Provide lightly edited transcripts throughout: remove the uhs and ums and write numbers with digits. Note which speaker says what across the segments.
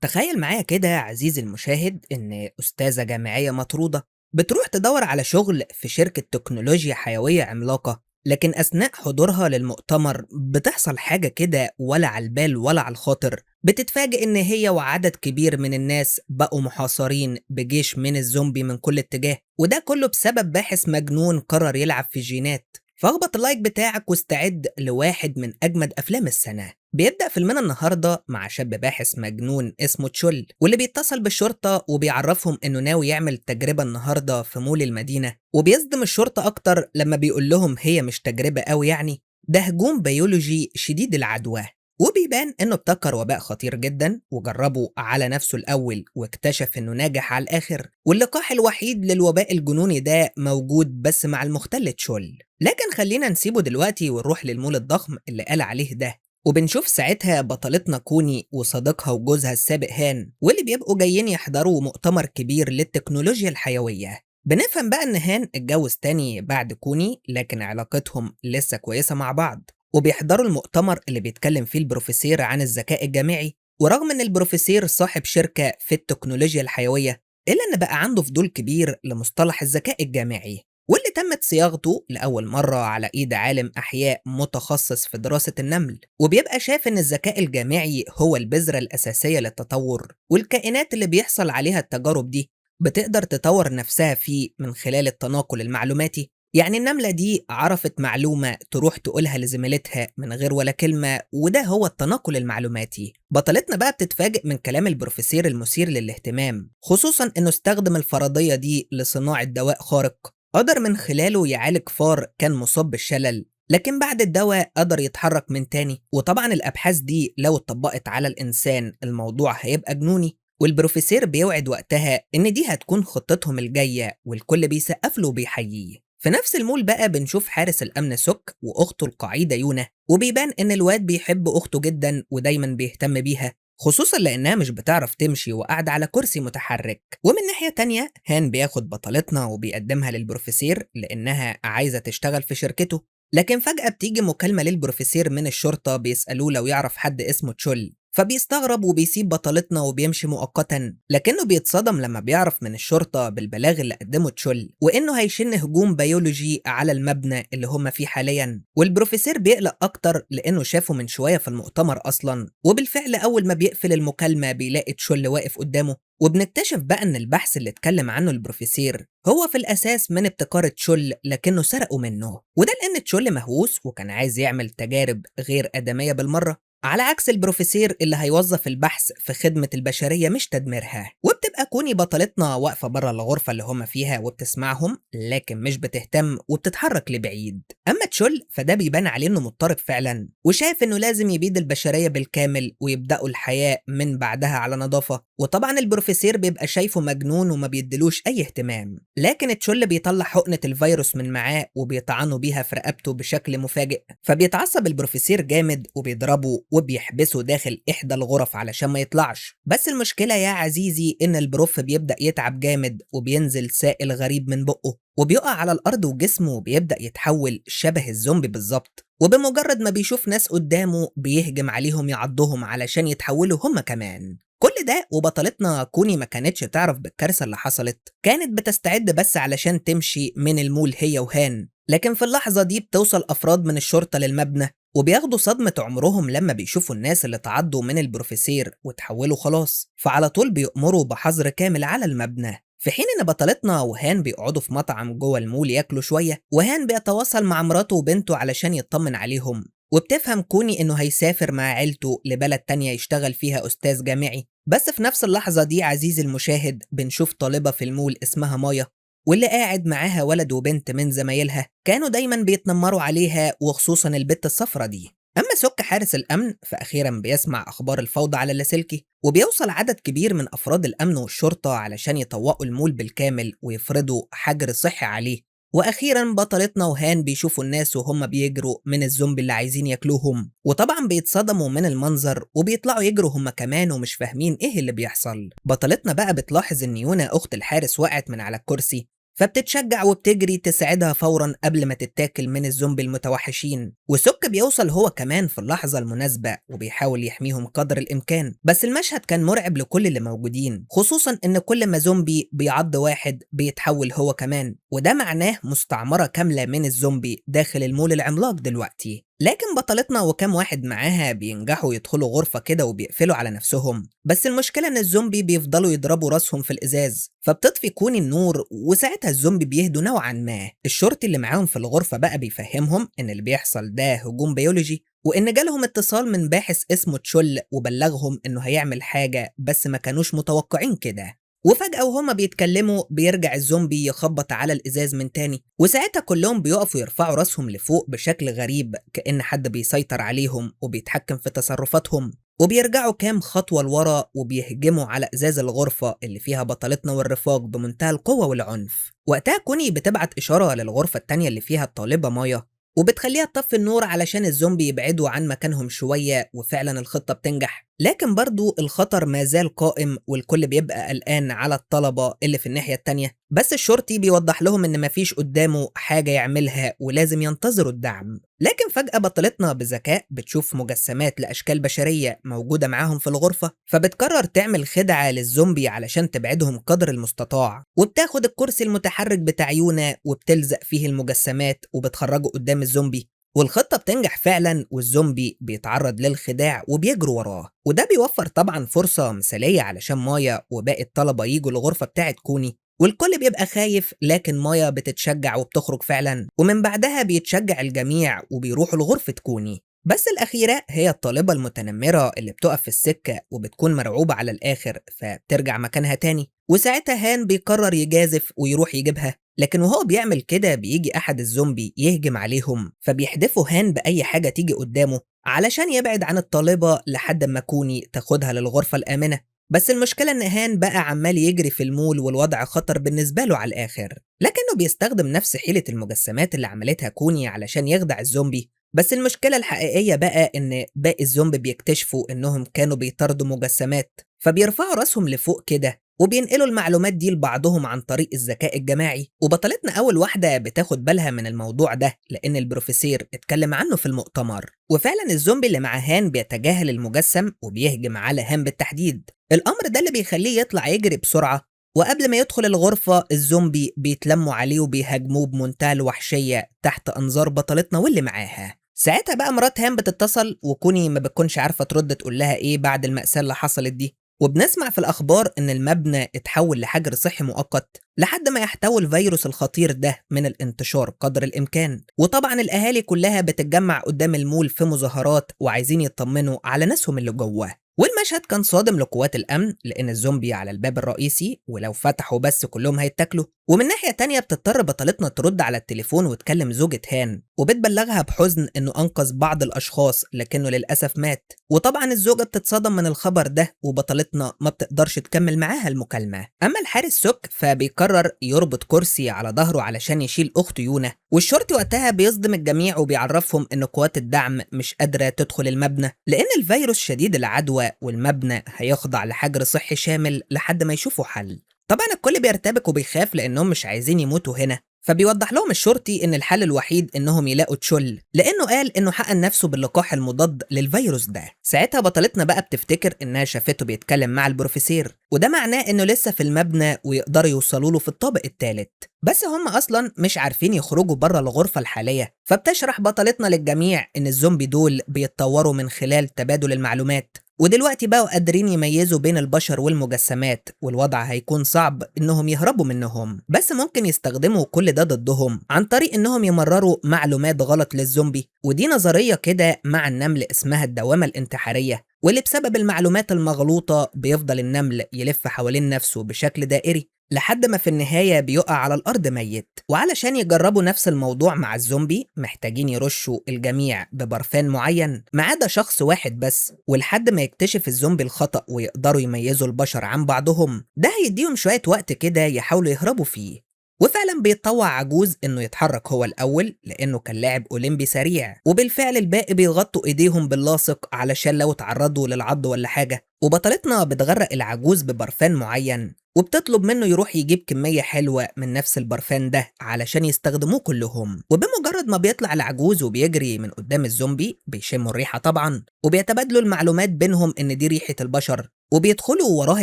Speaker 1: تخيل معايا كده عزيزي المشاهد إن أستاذة جامعية مطرودة بتروح تدور على شغل في شركة تكنولوجيا حيوية عملاقة، لكن أثناء حضورها للمؤتمر بتحصل حاجة كده ولا على البال ولا على الخاطر. بتتفاجئ إن هي وعدد كبير من الناس بقوا محاصرين بجيش من الزومبي من كل اتجاه، وده كله بسبب باحث مجنون قرر يلعب في الجينات. فاخبط اللايك بتاعك واستعد لواحد من أجمد أفلام السنة. بيبدأ فيلمنا النهاردة مع شاب باحث مجنون اسمه تشول، واللي بيتصل بالشرطة وبيعرفهم إنه ناوي يعمل تجربة النهاردة في مول المدينة، وبيصدم الشرطة أكتر لما بيقول لهم هي مش تجربة أوي، يعني ده هجوم بيولوجي شديد العدوى. وبيبان إنه ابتكر وباء خطير جدا وجربه على نفسه الأول واكتشف إنه ناجح على الآخر، واللقاح الوحيد للوباء الجنوني ده موجود بس مع المختل تشول. لكن خلينا نسيبه دلوقتي ونروح للمول الضخم اللي قال عليه ده. وبنشوف ساعتها بطلتنا كوني وصديقها وجوزها السابق هان، واللي بيبقوا جايين يحضروا مؤتمر كبير للتكنولوجيا الحيوية. بنفهم بقى ان هان اتجوز تاني بعد كوني، لكن علاقتهم لسه كويسة مع بعض. وبيحضروا المؤتمر اللي بيتكلم فيه البروفيسور عن الذكاء الجامعي، ورغم ان البروفيسور صاحب شركة في التكنولوجيا الحيوية، إلا إن بقى عنده فضول كبير لمصطلح الذكاء الجامعي، واللي تمت صياغته لأول مرة على إيد عالم أحياء متخصص في دراسة النمل. وبيبقى شاف إن الذكاء الجامعي هو البذرة الأساسية للتطور، والكائنات اللي بيحصل عليها التجارب دي بتقدر تطور نفسها فيه من خلال التناقل المعلوماتي. يعني النملة دي عرفت معلومة تروح تقولها لزميلتها من غير ولا كلمة، وده هو التناقل المعلوماتي. بطلتنا بقى بتتفاجئ من كلام البروفيسور المثير للاهتمام، خصوصا إنه استخدم الفرضية دي لصناعة دواء خارق قدر من خلاله يعالج فار كان مصاب بالشلل، لكن بعد الدواء قدر يتحرك من تاني. وطبعا الأبحاث دي لو اتطبقت على الإنسان الموضوع هيبقى جنوني. والبروفيسور بيوعد وقتها إن دي هتكون خطتهم الجاية، والكل بيسقف له وبيحييه. في نفس المول بقى بنشوف حارس الأمن سوك وأخته القعيدة يونا، وبيبان إن الواد بيحب أخته جدا ودايما بيهتم بيها، خصوصا لأنها مش بتعرف تمشي وقاعدة على كرسي متحرك. ومن ناحية تانية هان بياخد بطلتنا وبيقدمها للبروفيسور لأنها عايزة تشتغل في شركته. لكن فجأة بتيجي مكالمة للبروفيسور من الشرطة بيسألوه لو يعرف حد اسمه تشول، فبيستغرب وبيسيب بطلتنا وبيمشي مؤقتا، لكنه بيتصدم لما بيعرف من الشرطة بالبلاغ اللي قدمه تشول وإنه هيشن هجوم بيولوجي على المبنى اللي هم فيه حاليا. والبروفيسور بيقلق أكتر لأنه شافه من شوية في المؤتمر أصلا، وبالفعل أول ما بيقفل المكالمة بيلاقي تشول واقف قدامه. وبنكتشف بقى إن البحث اللي اتكلم عنه البروفيسور هو في الأساس من ابتكار تشول، لكنه سرقه منه، وده لأن تشول مهووس وكان عايز يعمل تجارب غير آدمية بالمرة، على عكس البروفيسور اللي هيوظف البحث في خدمة البشرية مش تدميرها. وبتبقى كوني بطلتنا واقفة بره الغرفة اللي هما فيها وبتسمعهم، لكن مش بتهتم وبتتحرك لبعيد. أما تشول فده بيبان عليه إنه مضطرب فعلا، وشايف إنه لازم يبيد البشرية بالكامل ويبدأوا الحياة من بعدها على نظافة. وطبعا البروفيسور بيبقى شايفه مجنون وما بيدلوش أي اهتمام، لكن تشول بيطلع حقنة الفيروس من معاه وبيطعنوا بيها في رقبته بشكل مفاجئ، فبيتعصب البروفيسور جامد وبيضربه وبيحبسه داخل إحدى الغرف علشان ما يطلعش. بس المشكلة يا عزيزي إن البروف بيبدأ يتعب جامد وبينزل سائل غريب من بقه وبيقع على الأرض، وجسمه بيبدأ يتحول شبه الزومبي بالظبط. وبمجرد ما بيشوف ناس قدامه بيهجم عليهم يعضهم علشان يتحولوا هما كمان. كل ده وبطلتنا كوني ما كانتش تعرف بالكارثة اللي حصلت، كانت بتستعد بس علشان تمشي من المول هي وهان. لكن في اللحظة دي بتوصل أفراد من الشرطة للمبنى وبياخدوا صدمة عمرهم لما بيشوفوا الناس اللي تعضوا من البروفيسور وتحولوا خلاص، فعلى طول بيأمروا بحظر كامل على المبنى. في حين ان بطلتنا وهان بيقعدوا في مطعم جوه المول ياكلوا شوية، وهان بيتواصل مع مراته وبنته علشان يطمن عليهم. وبتفهم كوني انه هيسافر مع عيلته لبلد تانية يشتغل فيها أستاذ جامعي. بس في نفس اللحظة دي عزيزي المشاهد بنشوف طالبة في المول اسمها مايا، واللي قاعد معاها ولد وبنت من زمايلها كانوا دايما بيتنمروا عليها، وخصوصا البت الصفرة دي. أما سك حارس الأمن فأخيرا بيسمع أخبار الفوضى على اللاسلكي، وبيوصل عدد كبير من أفراد الأمن والشرطة علشان يطوقوا المول بالكامل ويفرضوا حجر صحي عليه. وأخيرا بطلتنا وهان بيشوفوا الناس وهم بيجروا من الزومبي اللي عايزين ياكلوهم، وطبعا بيتصدموا من المنظر وبيطلعوا يجروا هم كمان ومش فاهمين ايه اللي بيحصل. بطلتنا بقى بتلاحظ ان يونا اخت الحارس وقعت من على الكرسي، فبتتشجع وبتجري تساعدها فورا قبل ما تتاكل من الزومبي المتوحشين. وسوك بيوصل هو كمان في اللحظة المناسبة وبيحاول يحميهم قدر الإمكان، بس المشهد كان مرعب لكل اللي موجودين، خصوصا إن كل ما زومبي بيعض واحد بيتحول هو كمان، وده معناه مستعمرة كاملة من الزومبي داخل المول العملاق دلوقتي. لكن بطلتنا وكام واحد معاها بينجحوا يدخلوا غرفة كده وبيقفلوا على نفسهم، بس المشكلة إن الزومبي بيفضلوا يضربوا راسهم في الإزاز، فبتطفي كوني النور، وساعتها الزومبي بيهدوا نوعا ما. الشرطي اللي معاهم في الغرفة بقى بيفهمهم إن اللي بيحصل ده هجوم بيولوجي، وإن جالهم اتصال من باحث اسمه تشول وبلغهم إنه هيعمل حاجة، بس ما كانوش متوقعين كده. وفجأة وهما بيتكلموا بيرجع الزومبي يخبط على الإزاز من تاني، وساعتها كلهم بيقفوا يرفعوا راسهم لفوق بشكل غريب كأن حد بيسيطر عليهم وبيتحكم في تصرفاتهم، وبيرجعوا كام خطوة لورا وبيهجموا على إزاز الغرفة اللي فيها بطلتنا والرفاق بمنتهى القوة والعنف. وقتها كوني بتبعت إشارة للغرفة التانية اللي فيها الطالبة مايا، وبتخليها تطفي النور علشان الزومبي يبعدوا عن مكانهم شوية، وفعلا الخطة بتنجح. لكن برضو الخطر ما زال قائم والكل بيبقى قلقان على الطلبة اللي في الناحية التانية، بس الشرطي بيوضح لهم إن مفيش قدامه حاجة يعملها ولازم ينتظروا الدعم. لكن فجأة بطلتنا بذكاء بتشوف مجسمات لأشكال بشرية موجودة معاهم في الغرفة، فبتقرر تعمل خدعة للزومبي علشان تبعدهم قدر المستطاع، وبتاخد الكرسي المتحرك بتاع يونا وبتلزق فيه المجسمات وبتخرجه قدام الزومبي. والخطة بتنجح فعلا، والزومبي بيتعرض للخداع وبيجروا وراه، وده بيوفر طبعا فرصة مثالية علشان مايا وباقي الطلبة يجوا الغرفة بتاعت كوني، والكل بيبقى خايف، لكن مايا بتتشجع وبتخرج فعلا، ومن بعدها بيتشجع الجميع وبيروحوا لغرفة كوني. بس الأخيرة هي الطالبة المتنمرة اللي بتقف في السكة وبتكون مرعوبة على الآخر، فبترجع مكانها تاني، وساعتها هان بيقرر يجازف ويروح يجيبها. لكن وهو بيعمل كده بيجي أحد الزومبي يهجم عليهم، فبيحدفوا هان بأي حاجة تيجي قدامه علشان يبعد عن الطالبة لحد ما كوني تاخدها للغرفة الآمنة. بس المشكلة إن هان بقى عمال يجري في المول والوضع خطر بالنسبة له على الآخر، لكنه بيستخدم نفس حيلة المجسمات اللي عملتها كوني علشان يخدع الزومبي. بس المشكلة الحقيقية بقى إن باقي الزومبي بيكتشفوا إنهم كانوا بيطاردوا مجسمات، فبيرفعوا راسهم لفوق كده وبينقلوا المعلومات دي لبعضهم عن طريق الذكاء الجماعي. وبطلتنا أول واحدة بتاخد بالها من الموضوع ده لأن البروفيسير اتكلم عنه في المؤتمر، وفعلا الزومبي اللي مع هان بيتجاهل المجسم وبيهجم على هان بالتحديد. الأمر ده اللي بيخليه يطلع يجري بسرعة، وقبل ما يدخل الغرفة الزومبي بيتلموا عليه وبيهاجموه بمنتهى الوحشية تحت أنظار بطلتنا واللي معاها. ساعتها بقى مرات هان بتتصل، وكوني ما بتكونش عارفة ترد تقول لها إيه بعد المأساة اللي حصلت دي. وبنسمع في الأخبار إن المبنى اتحول لحجر صحي مؤقت لحد ما يحتوي الفيروس الخطير ده من الانتشار قدر الإمكان. وطبعا الأهالي كلها بتتجمع قدام المول في مظاهرات وعايزين يطمنوا على ناسهم اللي جواه. والمشهد كان صادم لقوات الأمن لأن الزومبي على الباب الرئيسي، ولو فتحوا بس كلهم هيتاكلوا. ومن ناحية تانية بتضطر بطلتنا ترد على التليفون وتكلم زوجة هان، وبتبلغها بحزن إنه أنقذ بعض الأشخاص لكنه للأسف مات. وطبعا الزوجة بتتصدم من الخبر ده، وبطلتنا ما بتقدرش تكمل معاها المكالمة. أما الحارس سوك فبيقرر يربط كرسي على ظهره علشان يشيل أخته يونا، والشرطي وقتها بيصدم الجميع وبيعرفهم إن قوات الدعم مش قادرة تدخل المبنى لأن الفيروس شديد العدوى، والمبنى هيخضع لحجر صحي شامل لحد ما يشوفوا حل. طبعا الكل بيرتبك وبيخاف لأنهم مش عايزين يموتوا هنا، فبيوضح لهم الشرطي إن الحل الوحيد إنهم يلاقوا تشول لأنه قال إنه حقن نفسه باللقاح المضاد للفيروس ده. ساعتها بطلتنا بقى بتفتكر إنها شافته بيتكلم مع البروفيسير، وده معناه إنه لسه في المبنى ويقدروا يوصلوا له في الطابق الثالث، بس هم أصلا مش عارفين يخرجوا بره الغرفة الحالية. فبتشرح بطلتنا للجميع إن الزومبي دول بيتطوروا من خلال تبادل المعلومات، ودلوقتي بقوا قادرين يميزوا بين البشر والمجسمات، والوضع هيكون صعب انهم يهربوا منهم، بس ممكن يستخدموا كل ده ضدهم عن طريق انهم يمرروا معلومات غلط للزومبي. ودي نظرية كده مع النمل اسمها الدوامة الانتحارية، واللي بسبب المعلومات المغلوطة بيفضل النمل يلف حوالين نفسه بشكل دائري لحد ما في النهاية بيقع على الأرض ميت. وعلشان يجربوا نفس الموضوع مع الزومبي محتاجين يرشوا الجميع ببرفان معين ما عدا شخص واحد بس، ولحد ما يكتشف الزومبي الخطأ ويقدروا يميزوا البشر عن بعضهم. ده هيديهم شوية وقت كده يحاولوا يهربوا فيه. وفعلا بيتطوع عجوز انه يتحرك هو الاول لانه كان لاعب اولمبي سريع، وبالفعل الباقي بيغطوا ايديهم باللاصق علشان لو تعرضوا للعض ولا حاجه. وبطلتنا بتغرق العجوز ببرفان معين، وبتطلب منه يروح يجيب كمية حلوة من نفس البرفان ده علشان يستخدموه كلهم. وبمجرد ما بيطلع العجوز وبيجري من قدام الزومبي بيشموا الريحة طبعا، وبيتبادلوا المعلومات بينهم إن دي ريحة البشر، وبيدخلوا وراه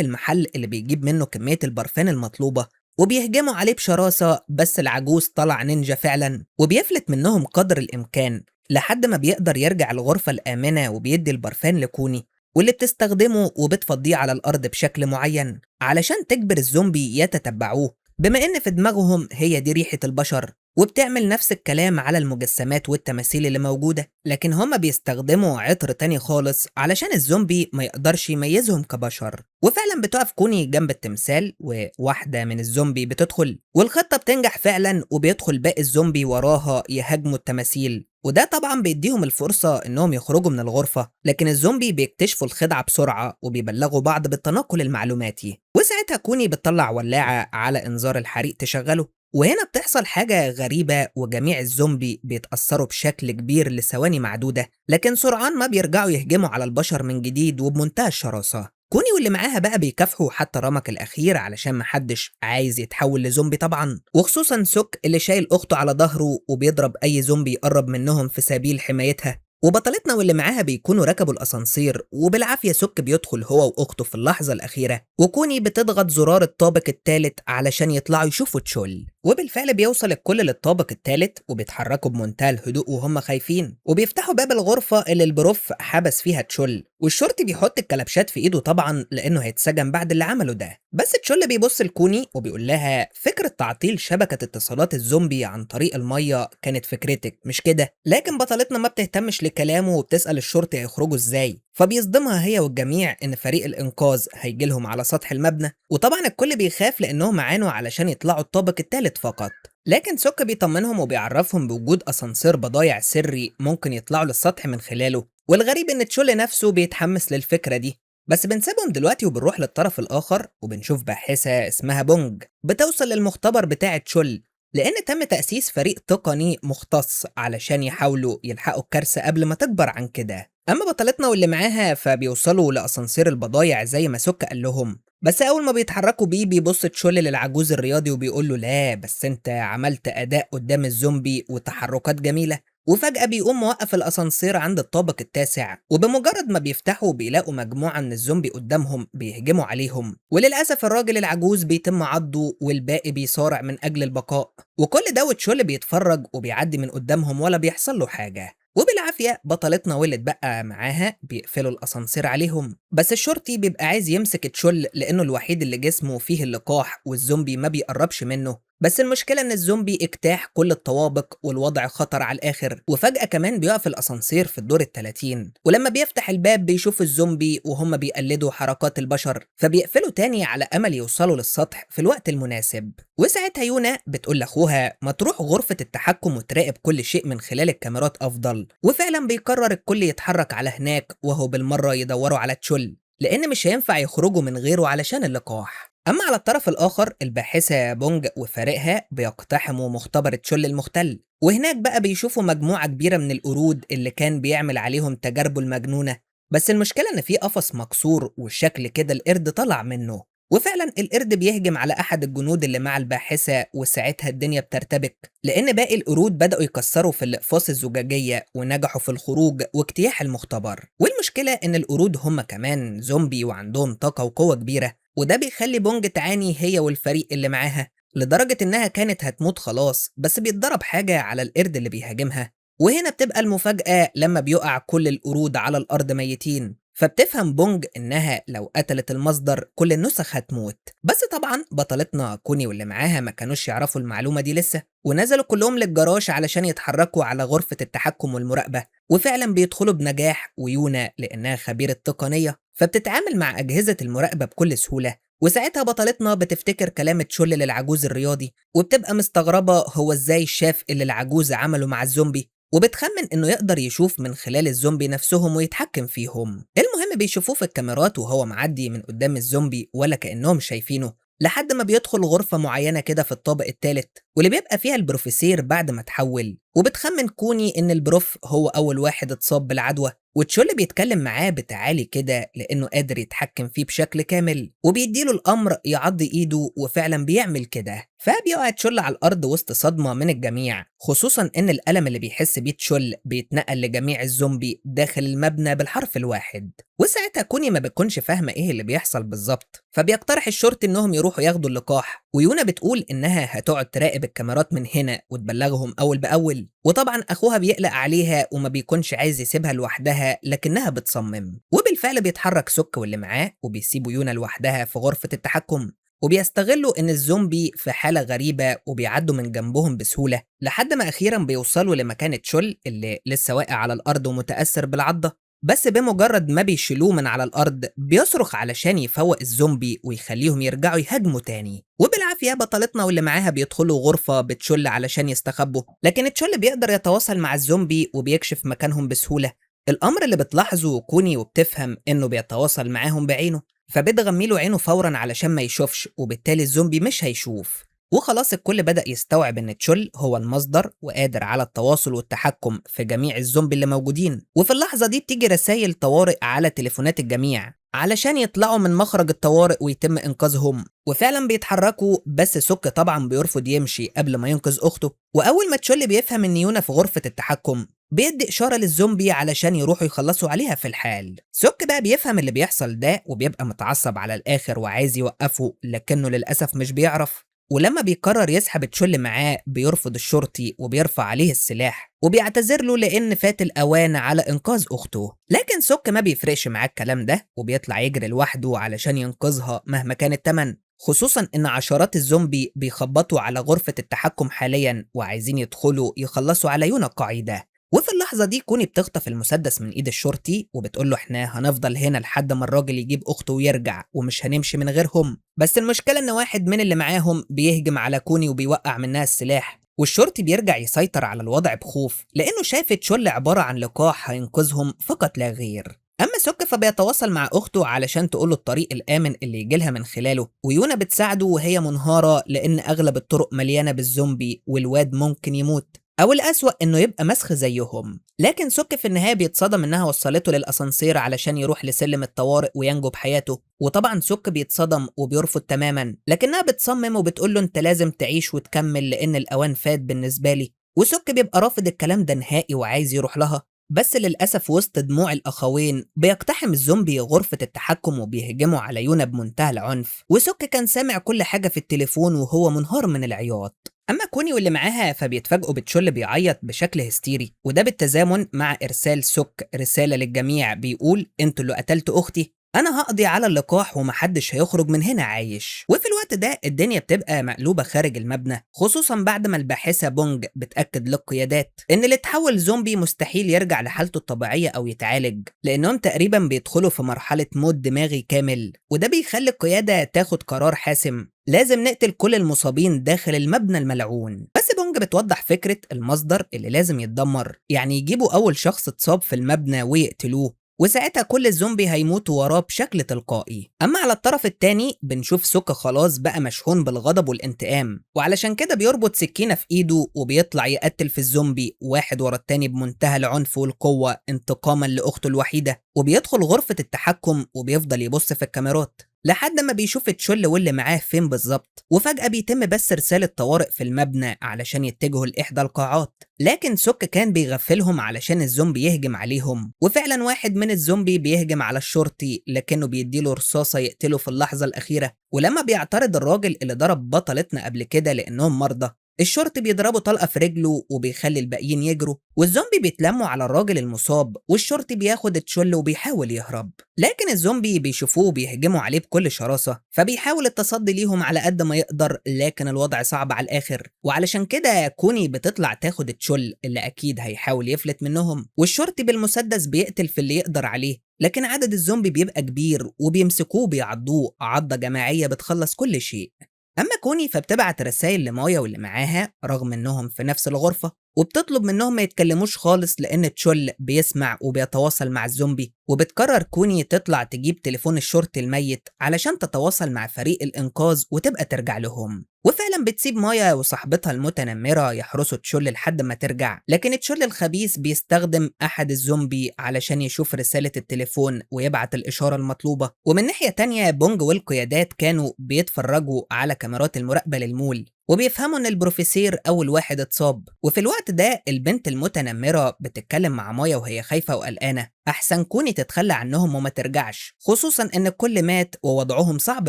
Speaker 1: المحل اللي بيجيب منه كمية البرفان المطلوبة وبيهجموا عليه بشراسة. بس العجوز طلع نينجا فعلا وبيفلت منهم قدر الإمكان لحد ما بيقدر يرجع الغرفة الآمنة، وبيدي البرفان لكوني واللي بتستخدمه وبتفضيه على الأرض بشكل معين علشان تجبر الزومبي يتتبعوه، بما إن في دماغهم هي دي ريحة البشر. وبتعمل نفس الكلام على المجسمات والتماثيل اللي موجودة، لكن هما بيستخدموا عطر تاني خالص علشان الزومبي ما يقدرش يميزهم كبشر. وفعلا بتقف كوني جنب التمثال وواحدة من الزومبي بتدخل، والخطة بتنجح فعلا وبيدخل باقي الزومبي وراها يهاجموا التماثيل. وده طبعا بيديهم الفرصة انهم يخرجوا من الغرفة، لكن الزومبي بيكتشفوا الخدعة بسرعة وبيبلغوا بعض بالتناقل المعلوماتي. وساعتها كوني بتطلع ولاعة على انذار الحريق تشغله، وهنا بتحصل حاجة غريبة وجميع الزومبي بيتأثروا بشكل كبير لثواني معدودة، لكن سرعان ما بيرجعوا يهجموا على البشر من جديد وبمنتهى الشراسة. كوني واللي معاها بقى بيكافحوا حتى رمق الأخير علشان محدش عايز يتحول لزومبي طبعا، وخصوصا سوك اللي شايل أخته على ظهره وبيضرب أي زومبي يقرب منهم في سبيل حمايتها. وبطلتنا واللي معاها بيكونوا ركبوا الأسانسير، وبالعافية سوك بيدخل هو وأخته في اللحظة الأخيرة، وكوني بتضغط زرار الطابق الثالث علشان يطلعوا يشوفوا تشول. وبالفعل بيوصل الكل للطابق الثالث وبيتحركوا بمنتهى الهدوء وهم خايفين، وبيفتحوا باب الغرفة اللي البروف حبس فيها تشول. والشرطي بيحط الكلبشات في ايده طبعا لانه هيتسجن بعد اللي عمله ده. بس تشول بيبص لكوني وبيقول لها فكرة تعطيل شبكة اتصالات الزومبي عن طريق المية كانت فكرتك مش كده؟ لكن بطلتنا ما بتهتمش لكلامه وبتسأل الشرطي هيخرجوا ازاي، فبيصدمها هي والجميع ان فريق الانقاذ هيجيلهم على سطح المبنى. وطبعا الكل بيخاف لانهم عانوا علشان يطلعوا الطابق الثالث فقط، لكن سوكا بيطمنهم وبيعرفهم بوجود اسانسير بضايع سري ممكن يطلعوا للسطح من خلاله. والغريب ان تشول نفسه بيتحمس للفكرة دي. بس بنسيبهم دلوقتي وبنروح للطرف الآخر وبنشوف باحثة اسمها بونج بتوصل للمختبر بتاع تشول، لأن تم تأسيس فريق تقني مختص علشان يحاولوا يلحقوا الكارثة قبل ما تكبر عن كده. أما بطلتنا واللي معاها فبيوصلوا لأسانسير البضايع زي ما سوكا قال لهم، بس أول ما بيتحركوا بيه بيبص تشول للعجوز الرياضي وبيقول له لا بس أنت عملت أداء قدام الزومبي وتحركات جميلة. وفجأة بيقوم موقف الأسانسير عند الطابق التاسع، وبمجرد ما بيفتحوا بيلاقوا مجموعة من الزومبي قدامهم بيهجموا عليهم، وللأسف الراجل العجوز بيتم عضه والباقي بيصارع من أجل البقاء. وكل ده وتشول بيتفرج وبيعدي من قدامهم ولا بيحصل له حاجة. وبالعافية بطلتنا واللي اتبقى معاها بيقفلوا الأسانسير عليهم، بس الشرطي بيبقى عايز يمسك تشول لأنه الوحيد اللي جسمه فيه اللقاح والزومبي ما بيقربش منه. بس المشكلة ان الزومبي اجتاح كل الطوابق والوضع خطر على الاخر. وفجأة كمان بيقف الاسانسير في الدور ال30، ولما بيفتح الباب بيشوف الزومبي وهم بيقلدوا حركات البشر، فبيقفلوا تاني على امل يوصلوا للسطح في الوقت المناسب. وساعتها يونا بتقول لاخوها ما تروح غرفة التحكم وتراقب كل شيء من خلال الكاميرات افضل. وفعلا بيقرر الكل يتحرك على هناك، وهو بالمرة يدوروا على تشول لان مش هينفع يخرجوا من غيره علشان اللقاح. أما على الطرف الآخر الباحثة بونج وفريقها بيقتحموا مختبر تشول المختل، وهناك بقى بيشوفوا مجموعة كبيرة من القرود اللي كان بيعمل عليهم تجاربه المجنونة. بس المشكلة إن في قفص مكسور والشكل كده القرد طلع منه، وفعلا القرد بيهجم على أحد الجنود اللي مع الباحثة. وساعتها الدنيا بترتبك لأن باقي القرود بدأوا يكسروا في الأقفاص الزجاجية ونجحوا في الخروج واجتياح المختبر. والمشكلة إن القرود هم كمان زومبي وعندهم طاقة وقوة كبيرة، وده بيخلي بونج تعاني هي والفريق اللي معاها لدرجة إنها كانت هتموت خلاص، بس بيتضرب حاجة على القرد اللي بيهاجمها. وهنا بتبقى المفاجأة لما بيقع كل القرود على الأرض ميتين، فبتفهم بونج إنها لو قتلت المصدر كل النسخ هتموت. بس طبعا بطلتنا كوني واللي معاها ما كانوش يعرفوا المعلومة دي لسه، ونزلوا كلهم للجراج علشان يتحركوا على غرفة التحكم والمراقبة. وفعلا بيدخلوا بنجاح، ويونا لأنها خبيرة تقنية فبتتعامل مع أجهزة المراقبة بكل سهولة. وساعتها بطلتنا بتفتكر كلام تشول للعجوز الرياضي، وبتبقى مستغربة هو ازاي شاف اللي العجوز عمله مع الزومبي، وبتخمن انه يقدر يشوف من خلال الزومبي نفسهم ويتحكم فيهم. المهم بيشوفوه في الكاميرات وهو معدي من قدام الزومبي ولا كأنهم شايفينه، لحد ما بيدخل غرفة معينة كده في الطابق الثالث واللي بيبقى فيها البروفيسير بعد ما تحول. وبتخمن كوني إن البروف هو أول واحد اتصاب بالعدوى، وتشول بيتكلم معاه بتعالي كده لأنه قادر يتحكم فيه بشكل كامل وبيديله الأمر يعض إيده، وفعلا بيعمل كده. فبيقع تشول على الأرض وسط صدمة من الجميع، خصوصا إن الألم اللي بيحس بيه تشول بيتنقل لجميع الزومبي داخل المبنى بالحرف الواحد. وساعتها كوني ما بتكونش فاهمة إيه اللي بيحصل بالظبط، فبيقترح الشرطي إنهم يروحوا ياخدوا اللقاح، ويونا بتقول إنها هتقعد تراقب الكاميرات من هنا وتبلغهم أول بأول. وطبعا أخوها بيقلق عليها وما بيكونش عايز يسيبها لوحدها، لكنها بتصمم. وبالفعل بيتحرك سك واللي معاه وبيسيبوا يونا لوحدها في غرفة التحكم، وبيستغلوا إن الزومبي في حالة غريبة وبيعدوا من جنبهم بسهولة، لحد ما أخيرا بيوصلوا لمكان تشول اللي لسه واقع على الأرض ومتأثر بالعضة. بس بمجرد ما بيشيلوه من على الأرض بيصرخ علشان يفوق الزومبي ويخليهم يرجعوا يهاجموا تاني. وبالعافية بطلتنا واللي معاها بيدخلوا غرفة بتشل علشان يستخبوا، لكن تشل بيقدر يتواصل مع الزومبي وبيكشف مكانهم بسهولة، الأمر اللي بتلاحظه كوني وبتفهم إنه بيتواصل معاهم بعينه، فبتغميله عينه فورا علشان ما يشوفش، وبالتالي الزومبي مش هيشوف. وخلاص الكل بدأ يستوعب إن تشول هو المصدر وقادر على التواصل والتحكم في جميع الزومبي اللي موجودين. وفي اللحظة دي بتيجي رسائل طوارئ على تليفونات الجميع علشان يطلعوا من مخرج الطوارئ ويتم إنقاذهم. وفعلا بيتحركوا، بس سوك طبعا بيرفض يمشي قبل ما ينقذ أخته. وأول ما تشول بيفهم إن يونا في غرفة التحكم بيدي إشارة للزومبي علشان يروحوا يخلصوا عليها في الحال. سوك بقى بيفهم اللي بيحصل ده وبيبقى متعصب على الآخر وعايز يوقفه، لكنه للأسف مش بيعرف. ولما بيقرر يسحب تشول معاه بيرفض الشرطي وبيرفع عليه السلاح وبيعتذر له لأن فات الأوان على إنقاذ أخته. لكن سوك ما بيفرقش معاه الكلام ده وبيطلع يجري لوحده علشان ينقذها مهما كان التمن، خصوصا إن عشرات الزومبي بيخبطوا على غرفة التحكم حاليا وعايزين يدخلوا يخلصوا على يونا القاعدة. وفي اللحظة دي كوني بتخطف المسدس من ايد الشرطي وبتقول له احنا هنفضل هنا لحد ما الراجل يجيب اخته ويرجع ومش هنمشي من غيرهم. بس المشكلة ان واحد من اللي معاهم بيهجم على كوني وبيوقع منها السلاح، والشرطي بيرجع يسيطر على الوضع بخوف لانه شاف تشول عبارة عن لقاح هينقذهم فقط لا غير. اما سوك فبيتواصل مع اخته علشان تقوله الطريق الامن اللي يجيلها من خلاله، ويونا بتساعده وهي منهارة لان اغلب الطرق مليانة بالزومبي والواد ممكن يموت أو الأسوأ إنه يبقى مسخ زيهم. لكن سوك في النهاية بيتصدم إنها وصلته للأسانسير علشان يروح لسلم الطوارئ وينجو بحياته، وطبعا سوك بيتصدم وبيرفض تماما، لكنها بتصمم وبتقول له أنت لازم تعيش وتكمل لأن الأوان فات بالنسبة لي. وسوك بيبقى رافض الكلام ده نهائي وعايز يروح لها، بس للأسف وسط دموع الأخوين بيقتحم الزومبي غرفة التحكم وبيهجموا على يونا بمنتهى العنف. وسوك كان سامع كل حاجة في التليفون وهو منهار من العياط. اما كوني واللي معاها فبيتفاجئوا بتشول بيعيط بشكل هستيري، وده بالتزامن مع ارسال سوك رساله للجميع بيقول انتوا اللي قتلتوا اختي، انا هقضي على اللقاح ومحدش هيخرج من هنا عايش. وفي الوقت ده الدنيا بتبقى مقلوبه خارج المبنى، خصوصا بعد ما الباحثه بونج بتاكد للقيادات ان اللي اتحول زومبي مستحيل يرجع لحالته الطبيعيه او يتعالج، لانهم تقريبا بيدخلوا في مرحله موت دماغي كامل. وده بيخلي القياده تاخد قرار حاسم، لازم نقتل كل المصابين داخل المبنى الملعون. بس بونج بتوضح فكرة المصدر اللي لازم يتدمر، يعني يجيبوا أول شخص اتصاب في المبنى ويقتلوه، وساعتها كل الزومبي هيموتوا وراه بشكل تلقائي. أما على الطرف التاني بنشوف سوكا خلاص بقى مشحون بالغضب والانتقام، وعلشان كده بيربط سكينة في إيده وبيطلع يقتل في الزومبي واحد ورا التاني بمنتهى العنف والقوة انتقاما لأخته الوحيدة. وبيدخل غرفة التحكم وبيفضل يبص في الكاميرات لحد ما بيشوف تشول واللي معاه فين بالظبط، وفجأة بيتم بس رسالة طوارئ في المبنى علشان يتجهوا لإحدى القاعات، لكن سوك كان بيغفلهم علشان الزومبي يهجم عليهم. وفعلا واحد من الزومبي بيهجم على الشرطي لكنه بيديله رصاصة يقتله في اللحظة الأخيرة. ولما بيعترض الراجل اللي ضرب بطلتنا قبل كده لأنهم مرضى، الشرطي بيضربوا طلقة في رجله وبيخلي الباقيين يجروا، والزومبي بيتلموا على الراجل المصاب، والشرطي بياخد تشول وبيحاول يهرب. لكن الزومبي بيشوفوه بيهجموا عليه بكل شراسة، فبيحاول التصدي ليهم على قد ما يقدر، لكن الوضع صعب على الآخر. وعلشان كده كوني بتطلع تاخد تشول اللي أكيد هيحاول يفلت منهم، والشرطي بالمسدس بيقتل في اللي يقدر عليه، لكن عدد الزومبي بيبقى كبير وبيمسكوه بيعضوه عضة جماعية بتخلص كل شيء. أما كوني فبتبعت رسائل لمايا واللي معاها رغم إنهم في نفس الغرفة، وبتطلب منهم ما يتكلموش خالص لأن تشول بيسمع وبيتواصل مع الزومبي. وبتقرر كوني تطلع تجيب تليفون الشرطي الميت علشان تتواصل مع فريق الإنقاذ وتبقى ترجع لهم. وفعلا بتسيب مايا وصاحبتها المتنمرة يحرسوا تشول لحد ما ترجع، لكن تشول الخبيث بيستخدم أحد الزومبي علشان يشوف رسالة التليفون ويبعت الإشارة المطلوبة. ومن ناحية تانية بونج والقيادات كانوا بيتفرجوا على كاميرات المراقبة للمول وبيفهموا ان البروفيسير اول واحد اتصاب. وفي الوقت ده البنت المتنمرة بتتكلم مع مايا وهي خايفة وقلقانة، احسن كوني تتخلى عنهم وما ترجعش، خصوصا ان الكل مات ووضعهم صعب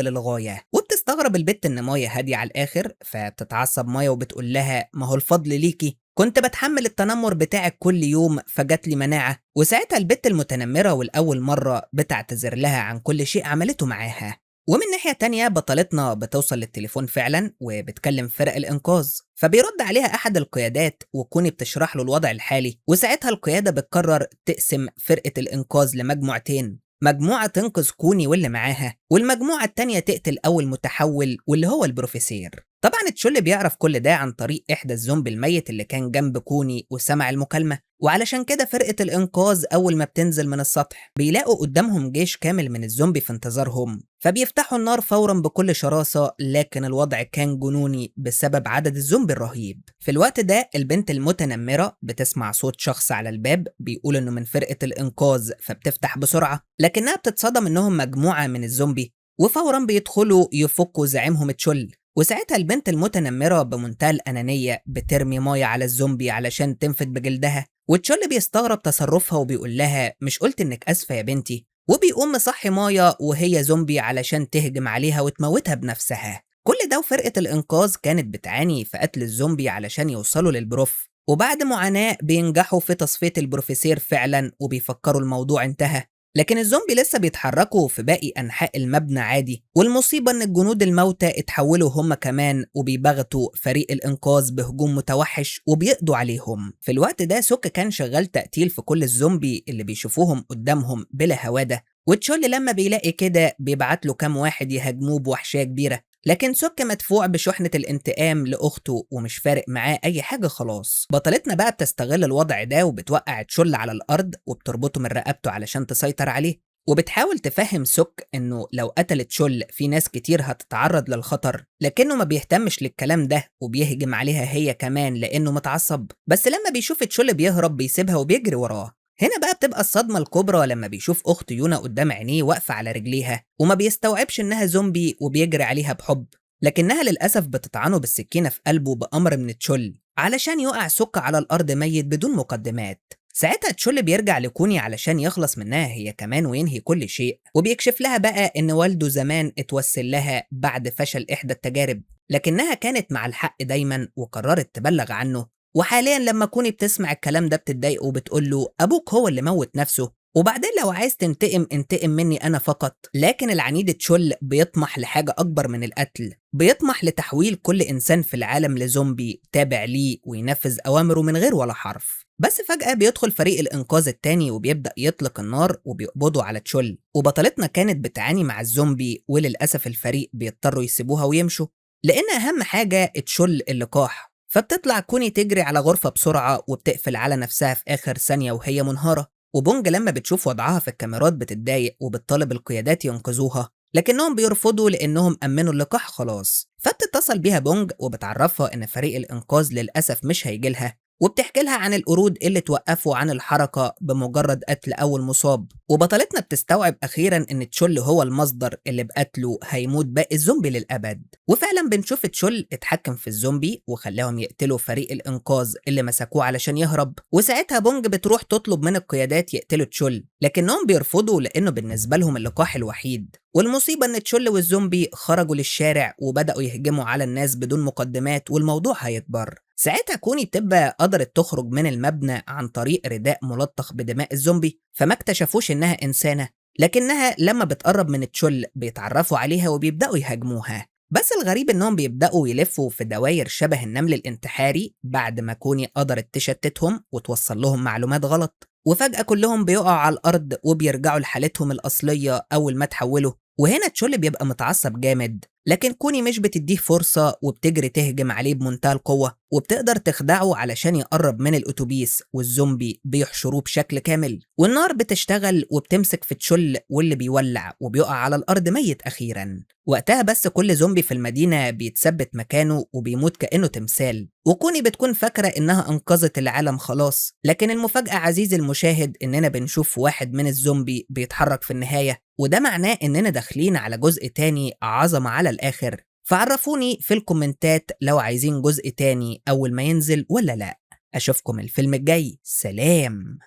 Speaker 1: للغاية. وبتستغرب البنت ان مايا هادية على الاخر، فبتتعصب مايا وبتقول لها ما هو الفضل ليكي، كنت بتحمل التنمر بتاعك كل يوم فجات لي مناعة. وساعتها البنت المتنمرة والأول مرة بتعتذر لها عن كل شيء عملته معاها. ومن ناحية تانية بطلتنا بتوصل للتليفون فعلا وبتكلم فرق الإنقاذ، فبيرد عليها أحد القيادات وكوني بتشرح له الوضع الحالي. وساعتها القيادة بتقرر تقسم فرقة الإنقاذ لمجموعتين، مجموعة تنقذ كوني واللي معاها، والمجموعة التانية تقتل أول متحول واللي هو البروفيسير. طبعا تشول بيعرف كل ده عن طريق إحدى الزومبي الميت اللي كان جنب كوني وسمع المكالمة، وعلشان كده فرقة الإنقاذ أول ما بتنزل من السطح بيلاقوا قدامهم جيش كامل من الزومبي في انتظارهم، فبيفتحوا النار فورا بكل شراسة. لكن الوضع كان جنوني بسبب عدد الزومبي الرهيب. في الوقت ده البنت المتنمرة بتسمع صوت شخص على الباب بيقول إنه من فرقة الإنقاذ، فبتفتح بسرعة لكنها بتتصدم إنهم مجموعة من الزومبي، وفورا بيدخلوا يفكوا زعيمهم تشول. وساعتها البنت المتنمرة بمنتهى الأنانية بترمي مايا على الزومبي علشان تنفد بجلدها، وتشول بيستغرب تصرفها وبيقول لها مش قلت إنك آسفة يا بنتي، وبيقوم مصحي مايا وهي زومبي علشان تهجم عليها وتموتها بنفسها. كل ده وفرقة الإنقاذ كانت بتعاني في قتل الزومبي علشان يوصلوا للبروف، وبعد معاناة بينجحوا في تصفية البروفيسير فعلا وبيفكروا الموضوع انتهى. لكن الزومبي لسه بيتحركوا في باقي أنحاء المبنى عادي، والمصيبة إن الجنود الموتى اتحولوا هم كمان وبيبغتوا فريق الإنقاذ بهجوم متوحش وبيقضوا عليهم. في الوقت ده سوك كان شغال تقتيل في كل الزومبي اللي بيشوفوهم قدامهم بلا هوادة، وتشول لما بيلاقي كده بيبعت له كام واحد يهاجموه بوحشية كبيرة. لكن سوك مدفوع بشحنة الانتقام لأخته ومش فارق معاه أي حاجة خلاص. بطلتنا بقى بتستغل الوضع ده وبتوقع تشول على الأرض وبتربطه من رقبته علشان تسيطر عليه، وبتحاول تفهم سوك إنه لو قتلت تشول في ناس كتير هتتعرض للخطر، لكنه ما بيهتمش للكلام ده وبيهجم عليها هي كمان لأنه متعصب. بس لما بيشوف تشول بيهرب بيسيبها وبيجري وراه. هنا بقى بتبقى الصدمة الكبرى لما بيشوف أخت يونا قدام عينيه واقفة على رجليها وما بيستوعبش إنها زومبي وبيجري عليها بحب، لكنها للأسف بتطعنه بالسكينة في قلبه بأمر من تشول علشان يقع سك على الأرض ميت بدون مقدمات. ساعتها تشول بيرجع لكوني علشان يخلص منها هي كمان وينهي كل شيء، وبيكشف لها بقى إن والده زمان اتوسل لها بعد فشل إحدى التجارب، لكنها كانت مع الحق دايما وقررت تبلغ عنه. وحاليا لما كوني بتسمع الكلام ده بتتضايق وبتقول له ابوك هو اللي موت نفسه، وبعدين لو عايز تنتقم انتقم مني انا فقط. لكن العنيد تشول بيطمح لحاجة اكبر من القتل، بيطمح لتحويل كل انسان في العالم لزومبي تابع ليه وينفذ اوامره من غير ولا حرف. بس فجأة بيدخل فريق الانقاذ التاني وبيبدأ يطلق النار وبيقبضوا على تشول. وبطلتنا كانت بتعاني مع الزومبي وللأسف الفريق بيضطروا يسيبوها ويمشوا لان اهم حاجة تشول اللقاح. فبتطلع كوني تجري على غرفة بسرعة وبتقفل على نفسها في آخر ثانية وهي منهارة. وبونج لما بتشوف وضعها في الكاميرات بتتضايق وبتطالب القيادات ينقذوها، لكنهم بيرفضوا لأنهم أمنوا اللقاح خلاص. فبتتصل بيها بونج وبتعرفها إن فريق الإنقاذ للأسف مش هيجيلها، وبتحكي لها عن القرود اللي توقفوا عن الحركة بمجرد قتل أول مصاب. وبطلتنا بتستوعب أخيرا إن تشول هو المصدر اللي بقتله هيموت باقي الزومبي للأبد. وفعلا بنشوف تشول اتحكم في الزومبي وخلاهم يقتلوا فريق الإنقاذ اللي مسكوه علشان يهرب. وساعتها بونج بتروح تطلب من القيادات يقتلوا تشول، لكنهم بيرفضوا لأنه بالنسبة لهم اللقاح الوحيد. والمصيبة إن تشول والزومبي خرجوا للشارع وبدأوا يهجموا على الناس بدون مقدمات والموضوع هيكبر. ساعتها كوني بتبقى قدرت تخرج من المبنى عن طريق رداء ملطخ بدماء الزومبي، فما اكتشفوش إنها إنسانة، لكنها لما بتقرب من تشول بيتعرفوا عليها وبيبدأوا يهاجموها. بس الغريب إنهم بيبدأوا يلفوا في دواير شبه النمل الانتحاري بعد ما كوني قدرت تشتتهم وتوصل لهم معلومات غلط. وفجأة كلهم بيقعوا على الأرض وبيرجعوا لحالتهم الأصلية أول ما تحولوا. وهنا تشول بيبقى متعصب جامد، لكن كوني مش بتديه فرصة وبتجري تهجم عليه بمنتهى القوة. وبتقدر تخدعه علشان يقرب من الأتوبيس، والزومبي بيحشروه بشكل كامل، والنار بتشتغل وبتمسك في تشول واللي بيولع وبيقع على الأرض ميت أخيرا. وقتها بس كل زومبي في المدينة بيتثبت مكانه وبيموت كأنه تمثال، وكوني بتكون فاكرة إنها أنقذت العالم خلاص، لكن المفاجأة عزيزي المشاهد إننا بنشوف واحد من الزومبي بيتحرك في النهاية، وده معناه إننا داخلين على جزء تاني عظمة على الآخر. فعرفوني في الكومنتات لو عايزين جزء تاني أول ما ينزل ولا لأ. أشوفكم الفيلم الجاي، سلام.